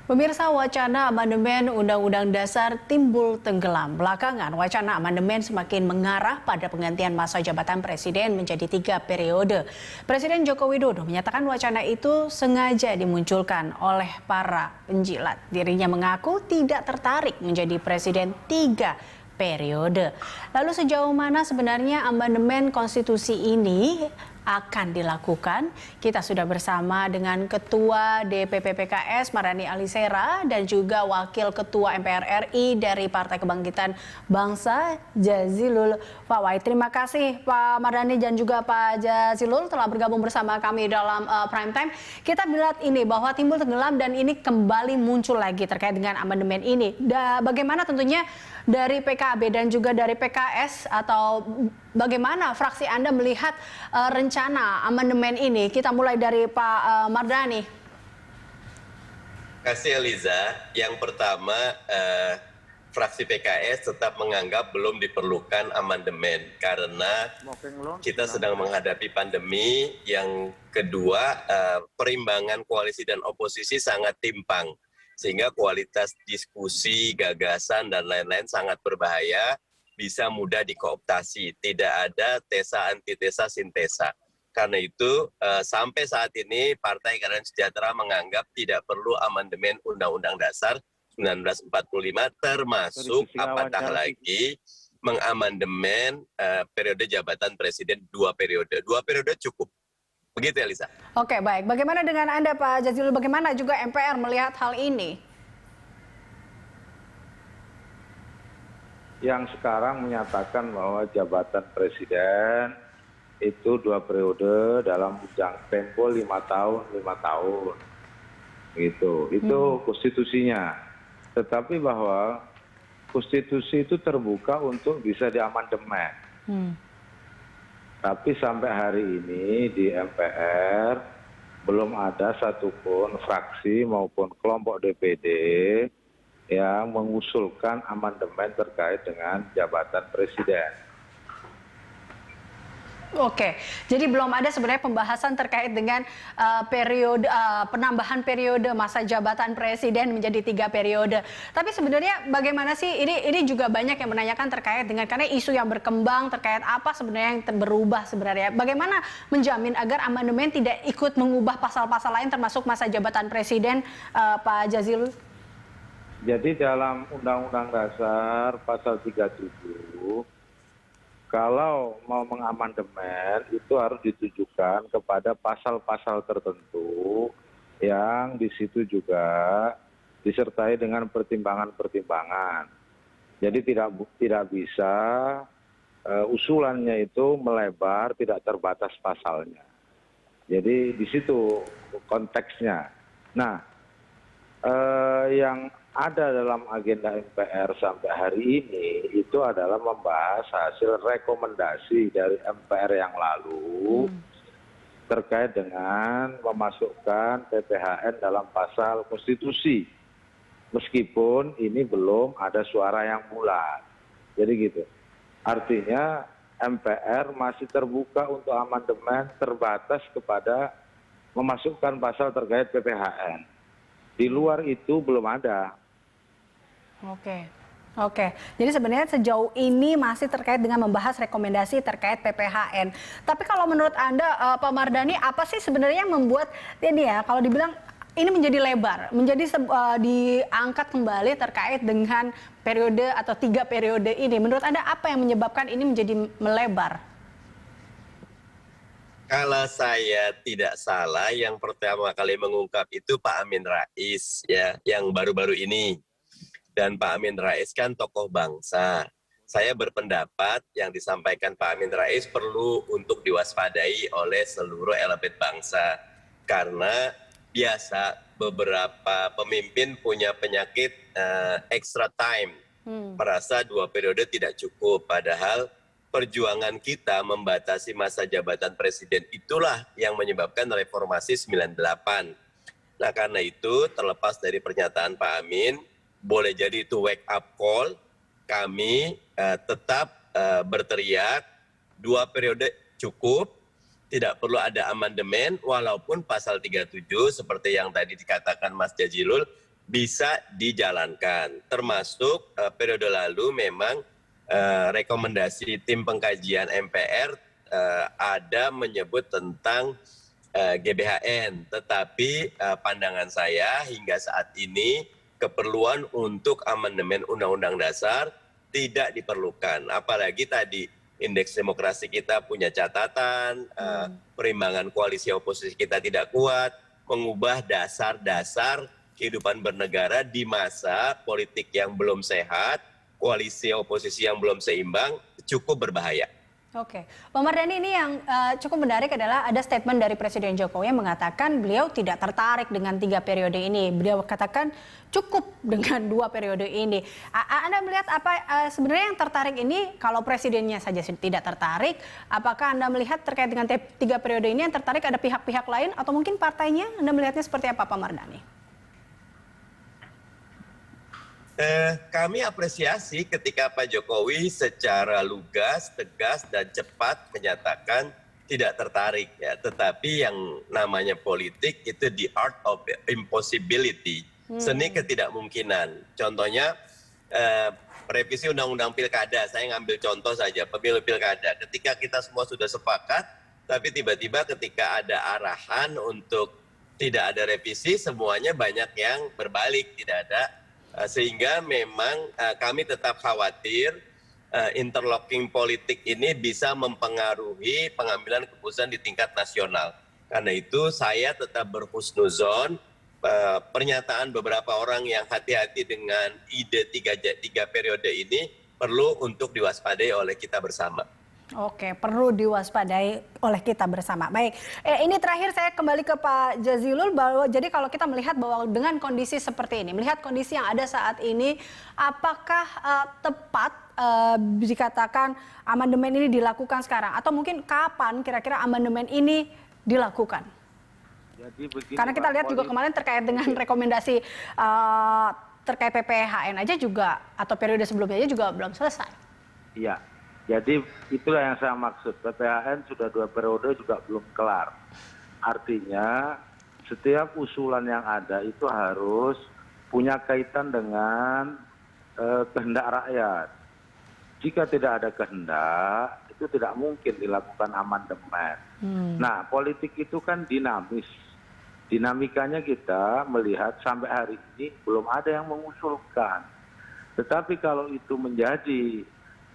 Pemirsa, wacana amandemen Undang-Undang Dasar timbul tenggelam. Belakangan, wacana amandemen semakin mengarah pada penggantian masa jabatan Presiden menjadi 3 periode. Presiden Joko Widodo menyatakan wacana itu sengaja dimunculkan oleh para penjilat. Dirinya mengaku tidak tertarik menjadi Presiden 3 periode. Lalu sejauh mana sebenarnya amandemen konstitusi ini akan dilakukan? Kita sudah bersama dengan Ketua DPP PKS Mardhani Alisera dan juga Wakil Ketua MPR RI dari Partai Kebangkitan Bangsa Jazilul Fawait. Terima kasih Pak Mardhani dan juga Pak Jazilul telah bergabung bersama kami dalam Prime Time. Kita melihat ini bahwa timbul tenggelam dan ini kembali muncul lagi terkait dengan amandemen ini. Bagaimana tentunya dari PKB dan juga dari PKS atau bagaimana fraksi Anda melihat rencana amandemen ini? Kita mulai dari Pak Mardhani. Terima kasih Eliza. Yang pertama, fraksi PKS tetap menganggap belum diperlukan amandemen karena kita sedang menghadapi pandemi. Yang kedua, perimbangan koalisi dan oposisi sangat timpang. Sehingga kualitas diskusi, gagasan, dan lain-lain sangat berbahaya, bisa mudah dikooptasi. Tidak ada tesa, antitesa, sintesa. Karena itu, sampai saat ini Partai Keadilan Sejahtera menganggap tidak perlu amandemen Undang-Undang Dasar 1945, termasuk apatah lagi mengamandemen periode jabatan Presiden 2 periode. 2 periode cukup. Begitu, Elisa. Oke, baik. Bagaimana dengan Anda, Pak Jazilul? Bagaimana juga MPR melihat hal ini? Yang sekarang menyatakan bahwa jabatan Presiden itu 2 periode dalam tempo 5 tahun, 5 tahun. Gitu. Itu konstitusinya. Tetapi bahwa konstitusi itu terbuka untuk bisa diamandemen. Tapi sampai hari ini di MPR belum ada satupun fraksi maupun kelompok DPD yang mengusulkan amandemen terkait dengan jabatan Presiden. Oke, jadi belum ada sebenarnya pembahasan terkait dengan penambahan periode masa jabatan Presiden menjadi 3 periode. Tapi sebenarnya bagaimana sih ini juga banyak yang menanyakan terkait dengan karena isu yang berkembang terkait apa sebenarnya yang berubah sebenarnya. Bagaimana menjamin agar amandemen tidak ikut mengubah pasal-pasal lain termasuk masa jabatan Presiden, Pak Jazilul? Jadi dalam Undang-Undang Dasar pasal 37, kalau mau mengamandemen itu harus ditujukan kepada pasal-pasal tertentu yang di situ juga disertai dengan pertimbangan-pertimbangan. Jadi tidak bisa usulannya itu melebar, tidak terbatas pasalnya. Jadi di situ konteksnya. Nah, yang ada dalam agenda MPR sampai hari ini itu adalah membahas hasil rekomendasi dari MPR yang lalu terkait dengan memasukkan PPHN dalam pasal konstitusi. Meskipun ini belum ada suara yang bulat. Jadi gitu. Artinya MPR masih terbuka untuk amandemen terbatas kepada memasukkan pasal terkait PPHN. Di luar itu belum ada. Oke. Jadi sebenarnya sejauh ini masih terkait dengan membahas rekomendasi terkait PPHN. Tapi kalau menurut Anda, Pak Mardhani, apa sih sebenarnya yang membuat ini ya, kalau dibilang ini menjadi lebar, menjadi diangkat kembali terkait dengan periode atau 3 periode ini? Menurut Anda apa yang menyebabkan ini menjadi melebar? Kalau saya tidak salah, yang pertama kali mengungkap itu Pak Amin Rais, ya, yang baru-baru ini. Dan Pak Amin Rais kan tokoh bangsa. Saya berpendapat yang disampaikan Pak Amin Rais perlu untuk diwaspadai oleh seluruh elemen bangsa. Karena biasa beberapa pemimpin punya penyakit extra time. Merasa 2 periode tidak cukup, padahal perjuangan kita membatasi masa jabatan Presiden itulah yang menyebabkan reformasi 98. Nah karena itu terlepas dari pernyataan Pak Amin, boleh jadi itu wake up call, kami tetap berteriak 2 periode cukup, tidak perlu ada amandemen walaupun pasal 37 seperti yang tadi dikatakan Mas Jazilul bisa dijalankan. Termasuk periode lalu memang rekomendasi tim pengkajian MPR ada menyebut tentang GBHN, tetapi pandangan saya hingga saat ini keperluan untuk amandemen Undang-Undang Dasar tidak diperlukan. Apalagi tadi indeks demokrasi kita punya catatan, perimbangan koalisi oposisi kita tidak kuat, mengubah dasar-dasar kehidupan bernegara di masa politik yang belum sehat, koalisi oposisi yang belum seimbang, cukup berbahaya. Oke, Pak Mardhani, ini yang cukup menarik adalah ada statement dari Presiden Jokowi yang mengatakan beliau tidak tertarik dengan 3 periode ini. Beliau katakan cukup dengan 2 periode ini. Anda melihat apa sebenarnya yang tertarik ini? Kalau presidennya saja tidak tertarik, apakah Anda melihat terkait dengan 3 periode ini yang tertarik ada pihak-pihak lain atau mungkin partainya? Anda melihatnya seperti apa, Pak Mardhani? Kami apresiasi ketika Pak Jokowi secara lugas, tegas, dan cepat menyatakan tidak tertarik. Ya. Tetapi yang namanya politik itu the art of impossibility, seni ketidakmungkinan. Contohnya revisi Undang-Undang Pilkada, saya ngambil contoh saja, pemilu Pilkada. Ketika kita semua sudah sepakat, tapi tiba-tiba ketika ada arahan untuk tidak ada revisi, semuanya banyak yang berbalik, tidak ada. Sehingga memang kami tetap khawatir interlocking politik ini bisa mempengaruhi pengambilan keputusan di tingkat nasional. Karena itu saya tetap berhusnuzon, pernyataan beberapa orang yang hati-hati dengan ide 3 periode ini perlu untuk diwaspadai oleh kita bersama. Oke, perlu diwaspadai oleh kita bersama. Baik, ini terakhir saya kembali ke Pak Jazilul, bahwa jadi kalau kita melihat bahwa dengan kondisi seperti ini, melihat kondisi yang ada saat ini, apakah tepat dikatakan amandemen ini dilakukan sekarang? Atau mungkin kapan kira-kira amandemen ini dilakukan? Jadi begini, karena kita lihat juga kemarin terkait dengan rekomendasi terkait PPHN aja juga, atau periode sebelumnya aja juga belum selesai. Iya. Jadi itulah yang saya maksud, PPHN sudah 2 periode juga belum kelar. Artinya setiap usulan yang ada itu harus punya kaitan dengan kehendak rakyat. Jika tidak ada kehendak, itu tidak mungkin dilakukan amandemen. Nah, politik itu kan dinamis. Dinamikanya kita melihat sampai hari ini belum ada yang mengusulkan. Tetapi kalau itu menjadi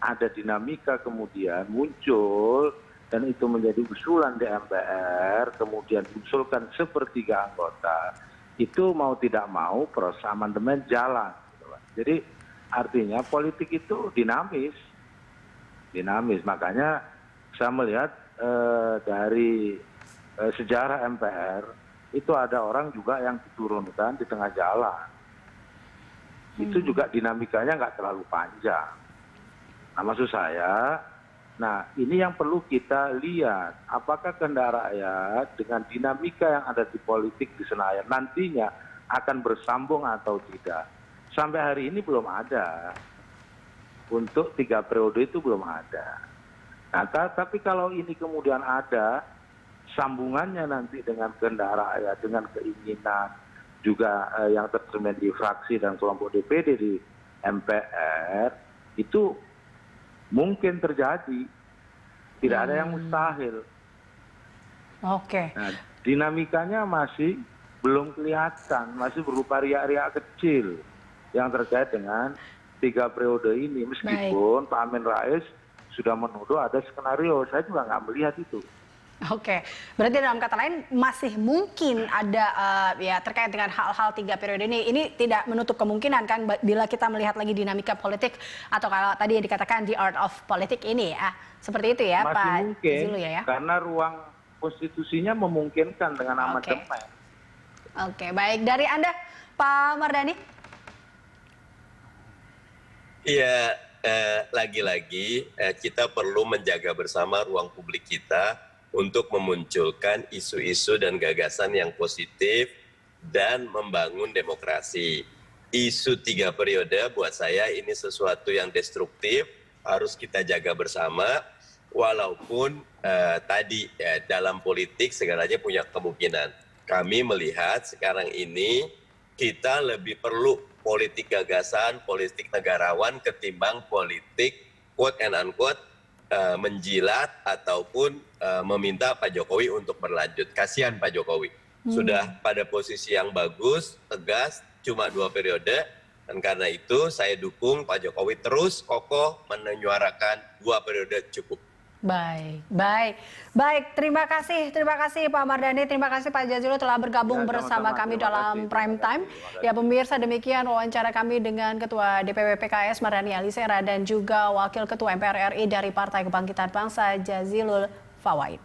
ada dinamika kemudian muncul dan itu menjadi usulan di MPR, kemudian diusulkan sepertiga anggota, itu mau tidak mau proses amandemen jalan. Jadi artinya politik itu dinamis. Makanya saya melihat dari sejarah MPR itu ada orang juga yang diturunkan di tengah jalan. Itu juga dinamikanya nggak terlalu panjang. Nah, maksud saya, ini yang perlu kita lihat, apakah kehendak rakyat dengan dinamika yang ada di politik di Senayan nantinya akan bersambung atau tidak. Sampai hari ini belum ada. Untuk 3 periode itu belum ada. Nah, tapi kalau ini kemudian ada sambungannya nanti dengan kehendak rakyat, dengan keinginan juga yang tercermin di fraksi dan kelompok DPD di MPR, itu mungkin terjadi, tidak ada yang mustahil. Oke. Nah, dinamikanya masih belum kelihatan, masih berupa riak-riak kecil yang terkait dengan 3 periode ini. Meskipun Pak Amin Rais sudah menuduh ada skenario, saya juga nggak melihat itu. Oke, berarti dalam kata lain masih mungkin ada ya terkait dengan hal-hal 3 periode ini. Ini tidak menutup kemungkinan kan bila kita melihat lagi dinamika politik atau kalau tadi yang dikatakan the art of politik ini ya. Seperti itu ya masih Pak mungkin, Zulu ya. karena ruang konstitusinya memungkinkan dengan amandemen. Oke, baik. Dari Anda Pak Mardhani? Iya, lagi-lagi kita perlu menjaga bersama ruang publik kita untuk memunculkan isu-isu dan gagasan yang positif dan membangun demokrasi. Isu 3 periode buat saya ini sesuatu yang destruktif, harus kita jaga bersama, walaupun tadi dalam politik segalanya punya kemungkinan. Kami melihat sekarang ini kita lebih perlu politik gagasan, politik negarawan ketimbang politik quote and unquote menjilat ataupun meminta Pak Jokowi untuk berlanjut. Kasihan Pak Jokowi. Sudah pada posisi yang bagus, tegas, cuma 2 periode. Dan karena itu saya dukung Pak Jokowi terus kokoh menyuarakan 2 periode cukup. Baik. Terima kasih Pak Mardhani, terima kasih Pak Jazilul telah bergabung bersama kami dalam Prime Time. Ya pemirsa, demikian wawancara kami dengan Ketua DPW PKS Mardhani Alisera dan juga Wakil Ketua MPR RI dari Partai Kebangkitan Bangsa Jazilul Fawait.